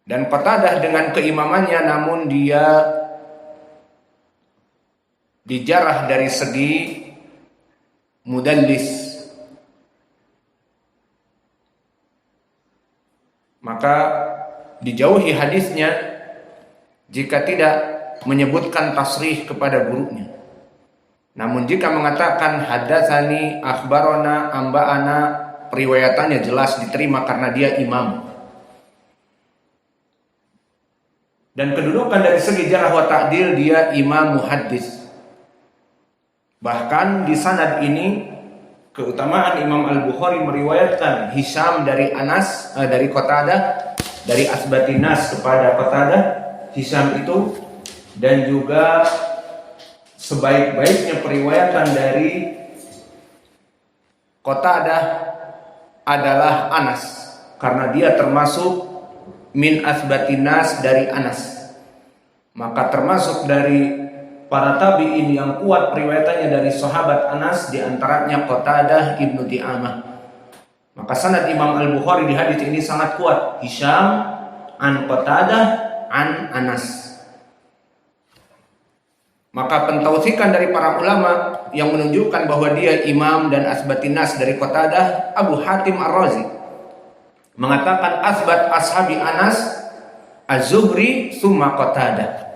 Dan Qatadah dengan keimamannya, namun dia dijarah dari segi mudallis. Maka dijauhi hadisnya jika tidak menyebutkan tasrih kepada gurunya. Namun jika mengatakan hadatsani, akhbarona, amba'ana, periwayatannya jelas diterima karena dia imam. Dan kedudukan dari segi jarh wa ta'dil, dia imam muhaddis. Bahkan di sanad ini keutamaan Imam Al-Bukhari meriwayatkan Hisham dari Anas, dari Qatadah, dari asbatin nas kepada Qatadah, Hisham itu, dan juga sebaik-baiknya periwayatan dari Qatadah adalah Anas, karena dia termasuk min asbatin nas dari Anas. Maka termasuk dari para tabi'in yang kuat periwayatannya dari sahabat Anas, di antaranya Qatadah ibnu Di'amah. Maka sanad Imam Al-Bukhari di hadis ini sangat kuat. Hisham an Qatadah an Anas. Maka pentausikan dari para ulama yang menunjukkan bahwa dia imam dan asbatin nas dari Qatadah, Abu Hatim Ar-Razi mengatakan asbat ashabi Anas Az-Zuhri summa Qatadah.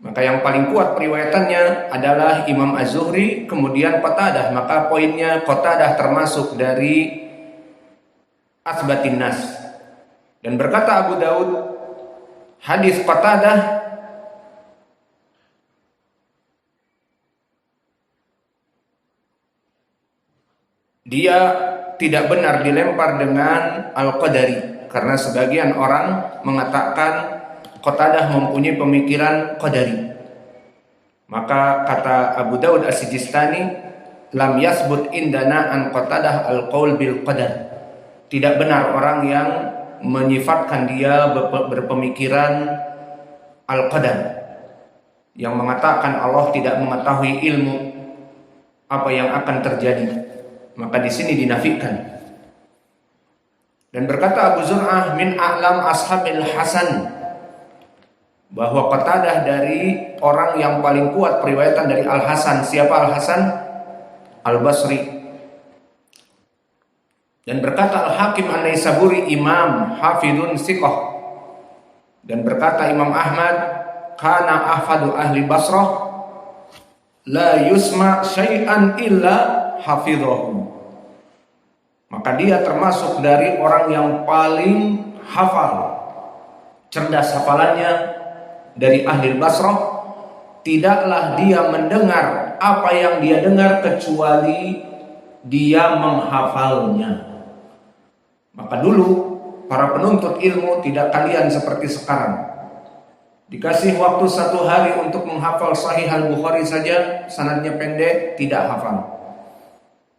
Maka yang paling kuat periwayatannya adalah Imam Az-Zuhri, kemudian Qatadah. Maka poinnya Qatadah termasuk dari asbatin nas. Dan berkata Abu Daud, hadis Qatadah dia tidak benar dilempar dengan Al-Qadari, karena sebagian orang mengatakan Qatadah mempunyai pemikiran Qadari. Maka kata Abu Daud As-Sijistani, lam yasbut indana an Qatadah al-qaul bil qadar. Tidak benar orang yang menyifatkan dia berpemikiran al-qadar, yang mengatakan Allah tidak mengetahui ilmu apa yang akan terjadi. Maka di sini dinafikan. Dan berkata Abu Zur'ah min a'lam ashabil Hasan, bahwa Qatadah dari orang yang paling kuat periwayatan dari Al-Hasan. Siapa Al-Hasan? Al-Basri. Dan berkata Al-Hakim An-Naisaburi, imam hafidun siqah. Dan berkata Imam Ahmad, kana ahfadu ahli Basrah, la yusma syai'an illa hafidhahu. Maka dia termasuk dari orang yang paling hafal, cerdas hafalannya dari ahli Basrah. Tidaklah dia mendengar apa yang dia dengar kecuali dia menghafalnya. Maka dulu para penuntut ilmu tidak kalian seperti sekarang. Dikasih waktu 1 hari untuk menghafal Sahih Al-Bukhari saja, sanadnya pendek, tidak hafal.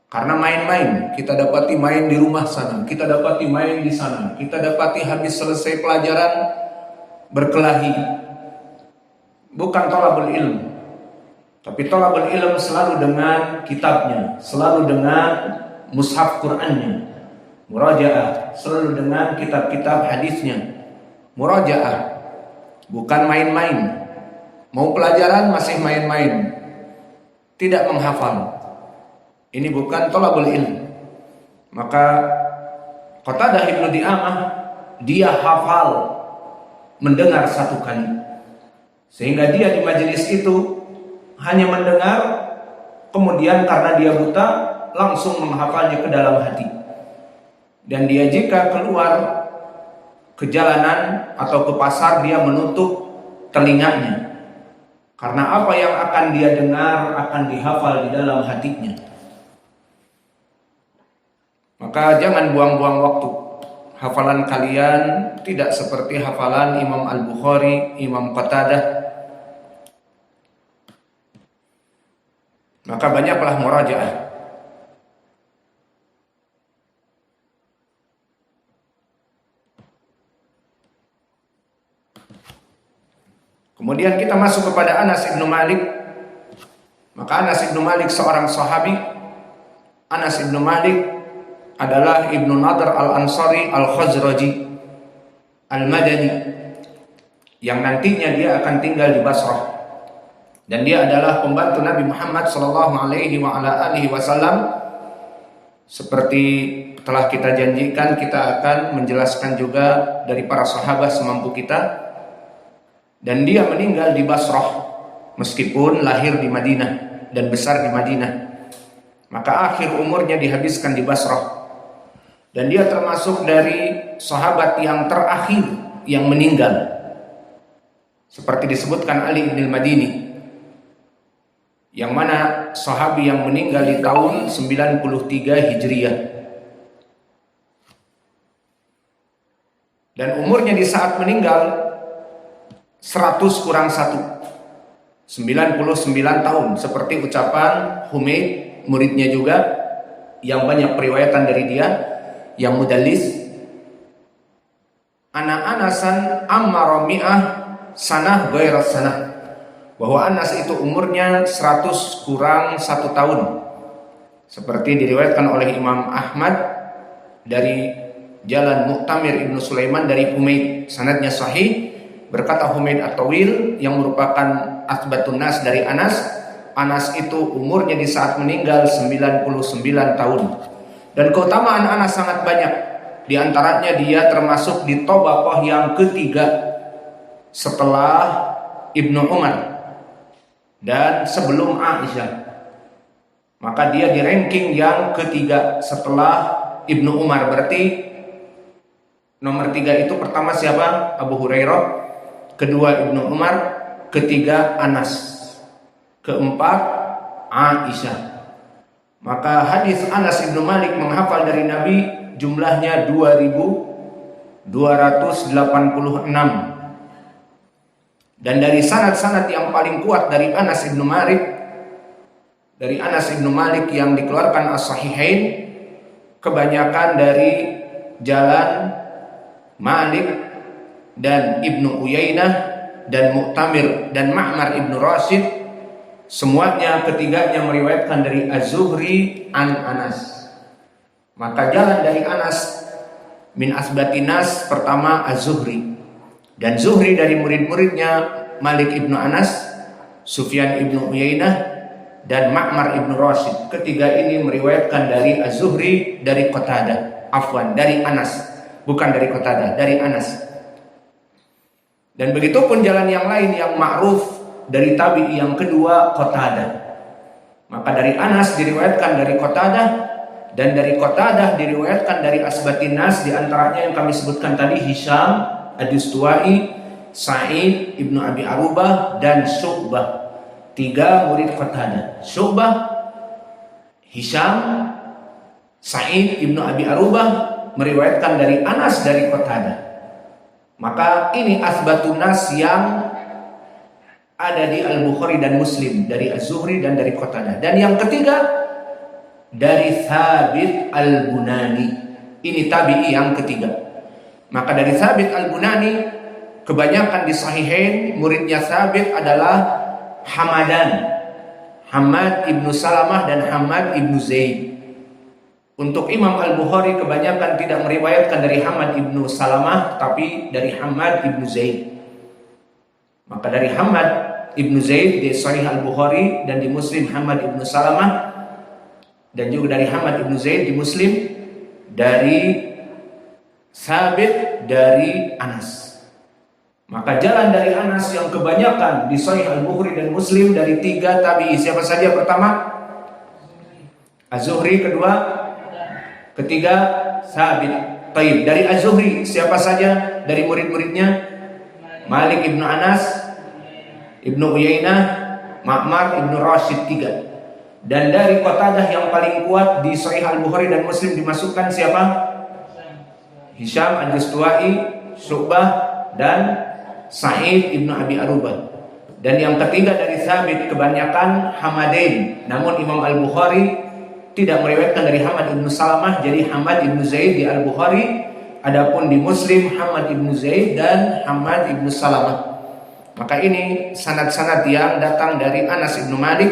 Karena main-main, kita dapati main di rumah sana, kita dapati main di sana, kita dapati habis selesai pelajaran berkelahi. Bukan thalabul ilm, tapi thalabul ilm selalu dengan kitabnya, selalu dengan mushaf Qur'annya, murajaah, selalu dengan kitab-kitab hadisnya, murajaah, bukan main-main. Mau pelajaran masih main-main, tidak menghafal. Ini bukan thalabul ilm. Maka Qatadah ibnu Di'amah, dia hafal mendengar 1 kali. Sehingga dia di majelis itu hanya mendengar, kemudian karena dia buta langsung menghafalnya ke dalam hati. Dan dia jika keluar ke jalanan atau ke pasar, dia menutup telinganya, karena apa yang akan dia dengar akan dihafal di dalam hatinya. Maka jangan buang-buang waktu. Hafalan kalian tidak seperti hafalan Imam Al-Bukhari, Imam Qatadah. Maka banyaklah murajaah. Kemudian kita masuk kepada Anas ibnu Malik. Maka Anas ibnu Malik seorang sahabi. Anas ibnu Malik adalah ibnu Nadr al-Ansari al-Khazraji. Al-Madani, yang nantinya dia akan tinggal di Basrah. Dan dia adalah pembantu Nabi Muhammad SAW. Seperti telah kita janjikan, kita akan menjelaskan juga dari para sahabat semampu kita. Dan dia meninggal di Basrah, meskipun lahir di Madinah dan besar di Madinah. Maka akhir umurnya dihabiskan di Basrah. Dan dia termasuk dari sahabat yang terakhir yang meninggal, seperti disebutkan Ali bin Madini, yang mana sahabi yang meninggal di tahun 93 Hijriah. Dan umurnya di saat meninggal 100 kurang 1, 99 tahun, seperti ucapan Humaid, muridnya juga, yang banyak periwayatan dari dia, yang mudallis. Anasan amma mi'ah sanah ghairas sanah, bahwa Anas itu umurnya 100 kurang 1 tahun, seperti diriwayatkan oleh Imam Ahmad dari jalan Mu'tamir Ibnu Sulaiman dari Humaid, sanadnya sahih. Berkata Humaid At-Tawil, yang merupakan athbatun nas dari Anas itu umurnya di saat meninggal 99 tahun. Dan keutamaan Anas sangat banyak. Di antaranya dia termasuk di tabaqah yang ketiga setelah Ibnu Umar dan sebelum Aisyah. Maka dia di ranking yang ketiga setelah Ibnu Umar. Berarti nomor 3 itu pertama siapa? Abu Hurairah, kedua Ibnu Umar, ketiga Anas, keempat Aisyah. Maka hadis Anas bin Malik menghafal dari Nabi jumlahnya 2286. Dan dari sanad-sanad yang paling kuat dari Anas bin Malik, yang dikeluarkan As-Sahihain, kebanyakan dari jalan Malik dan Ibnu Uyainah dan Mu'tamir dan Ma'mar Ibnu Rashid, semuanya ketiganya meriwayatkan dari Az-Zuhri an Anas. Maka jalan dari Anas min asbatinas pertama Az-Zuhri, dan Zuhri dari murid-muridnya Malik Ibnu Anas, Sufyan Ibnu Uyainah, dan Ma'mar Ibnu Rashid. Ketiga ini meriwayatkan dari Az-Zuhri dari Qatadah, dari Anas, bukan dari Qatadah, dari Anas. Dan begitu pun jalan yang lain yang ma'ruf dari tabi'i yang kedua, Qatadah. Maka dari Anas diriwayatkan dari Qatadah, dan dari Qatadah diriwayatkan dari asbatin nas, di antaranya yang kami sebutkan tadi, Hisham Ad-Dustuwai, Sa'id Ibnu Abi Arubah, dan Syu'bah. 3 murid Qatadah: Syu'bah, Hisham, Sa'id Ibnu Abi Arubah meriwayatkan dari Anas dari Qatadah. Maka ini asbatun nas yang ada di Al-Bukhari dan Muslim, dari Az-Zuhri dan dari Qatadah. Dan yang ketiga dari Thabit Al-Bunani, ini tabi'i yang ketiga. Maka dari Thabit Al-Bunani, kebanyakan di Sahihain muridnya Thabit adalah Hamad Ibnu Salamah dan Hamad Ibnu Zaid. Untuk Imam Al-Bukhari kebanyakan tidak meriwayatkan dari Hamad Ibnu Salamah, tapi dari Hamad Ibnu Zaid. Maka dari Hamad Ibnu Zaid di Sahih Al-Bukhari dan di Muslim Hamad Ibnu Salamah, dan juga dari Hamad Ibnu Zaid di Muslim, dari Sabit dari Anas. Maka jalan dari Anas yang kebanyakan di Sahih Al-Bukhari dan Muslim dari 3 tabi'i. Siapa saja? Pertama Az-Zuhri, kedua, ketiga Sabit. Taib. Dari Az-Zuhri siapa saja dari murid-muridnya? Malik Ibnu Anas, Ibnu Uyainah, Ma'mar Ibnu Rashid, 3. Dan dari Qatadah yang paling kuat di Sahih Al-Bukhari dan Muslim dimasukkan siapa? Hisham Ad-Dustuwai, Syu'bah, dan Sa'id Ibnu Abi Arubah. Dan yang ketiga dari Thabit kebanyakan Hamadain. Namun Imam Al-Bukhari tidak meriwayatkan dari Hamad Ibnu Salamah, jadi Hamad Ibnu Zaid di Al-Bukhari. Adapun di Muslim Hamad Ibnu Zaid dan Hamad Ibnu Salamah. Maka ini sanad-sanad yang datang dari Anas Ibnu Malik.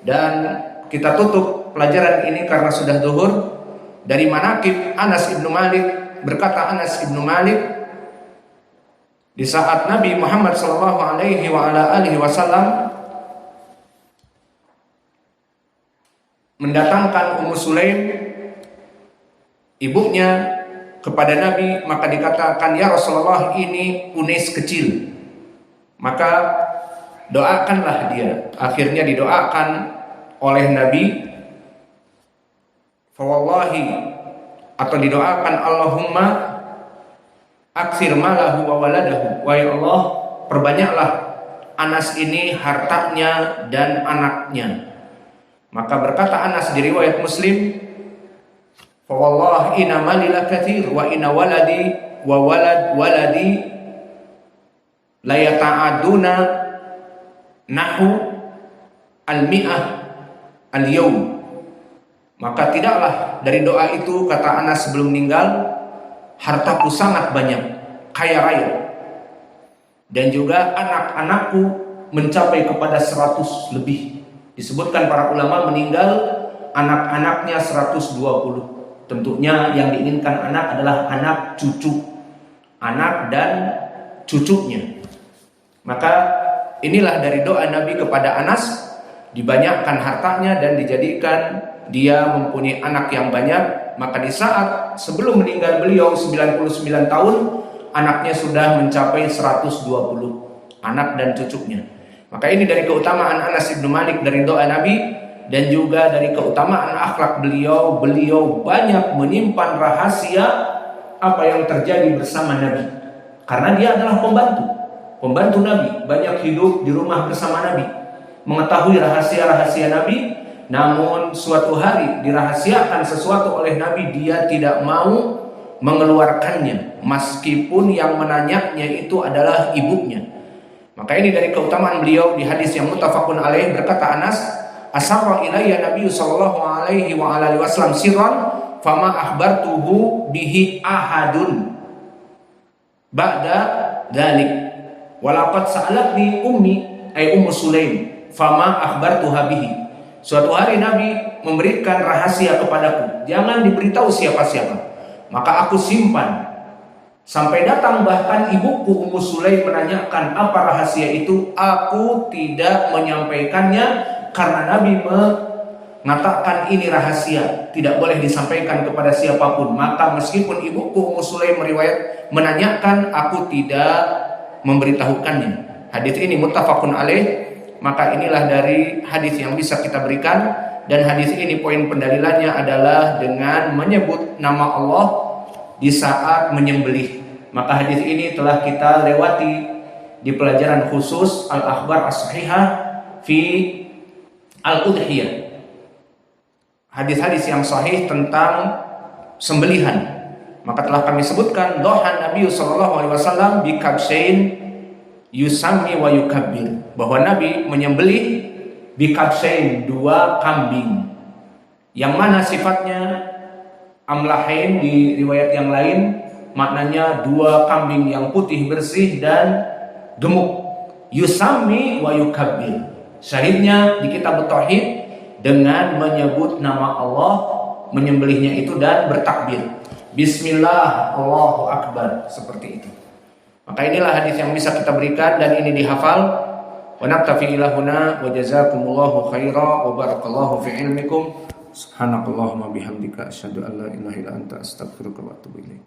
Dan kita tutup pelajaran ini karena sudah zuhur dari manaqib Anas Ibnu Malik. Berkata Anas Ibnu Malik, Di saat Nabi Muhammad sallallahu alaihi wasallam mendatangkan Ummu Sulaim, ibunya, kepada Nabi, maka dikatakan, ya Rasulullah, ini Unais kecil, maka doakanlah dia. Akhirnya didoakan oleh Nabi, fawallahi, atau didoakan, Allahumma aksir malahu wa waladahu, wa ya Allah, perbanyaklah Anas ini hartanya dan anaknya. Maka berkata Anas di riwayat Muslim, fa wallahi inna mali la katsir wa inna waladi wa waladi la yata'aduna nahu al-mi'ah al-yawm. Maka tidaklah dari doa itu, kata Anas sebelum meninggal, hartaku sangat banyak, kaya raya, dan juga anak-anakku mencapai kepada 100 lebih. Disebutkan para ulama meninggal anak-anaknya 120. Tentunya yang diinginkan anak adalah anak cucu, anak dan cucunya. Maka inilah dari doa Nabi kepada Anas, dibanyakkan hartanya dan dijadikan dia mempunyai anak yang banyak. Maka di saat sebelum meninggal beliau 99 tahun, anaknya sudah mencapai 120 anak dan cucunya. Maka ini dari keutamaan Anas bin Malik dari doa Nabi, dan juga dari keutamaan akhlak beliau. Beliau banyak menyimpan rahasia apa yang terjadi bersama Nabi, karena dia adalah pembantu Nabi, banyak hidup di rumah bersama Nabi, mengetahui rahasia-rahasia Nabi. Namun suatu hari dirahasiakan sesuatu oleh Nabi, dia tidak mau mengeluarkannya, meskipun yang menanyanya itu adalah ibunya. Maka ini dari keutamaan beliau. Di hadis yang muttafaqun alaih berkata Anas, asarra ilayya Nabi sallallahu alaihi wasallam sirran fama akhbartuhu bihi ahadun ba'da dzalik walaqad sa'alatni ummi Ummu Sulaim fama akhbartuha bihi. Suatu hari Nabi memberikan rahasia kepadaku, jangan diberitahu siapa-siapa, maka aku simpan sampai datang bahkan ibuku Ummu Sulaim menanyakan apa rahasia itu. Aku tidak menyampaikannya karena Nabi mengatakan ini rahasia, tidak boleh disampaikan kepada siapapun. Maka meskipun ibuku Ummu Sulaim menanyakan, aku tidak memberitahukannya. Hadis ini muttafaqun alaih. Maka inilah dari hadis yang bisa kita berikan, dan hadis ini poin pendalilannya adalah dengan menyebut nama Allah di saat menyembelih. Maka hadis ini telah kita lewati di pelajaran khusus Al-Akhbar As-Sahihah fi Al-Udhiyah. Hadis-hadis yang sahih tentang sembelihan. Maka telah kami sebutkan dohan Nabi sallallahu alaihi wasallam bi kabshain yusammi wa yukabbir, bahwa Nabi menyembelih bi kabshain, 2 kambing, yang mana sifatnya amlahain di riwayat yang lain, maknanya 2 kambing yang putih bersih dan gemuk. Yusammi wa yukabbir, syahidnya di kitab tauhid dengan menyebut nama Allah, menyembelihnya itu dan bertakbir, bismillah Allahu akbar, seperti itu. Maka inilah hadis yang bisa kita berikan dan ini dihafal. Wa naktafi ila huna wa jazakumullahu khaira wa barakallahu fi ilmikum. Subhanakallahumma bihamdika asyhadu an la ilaha illa anta astaghfiruka wa atubu ilaik.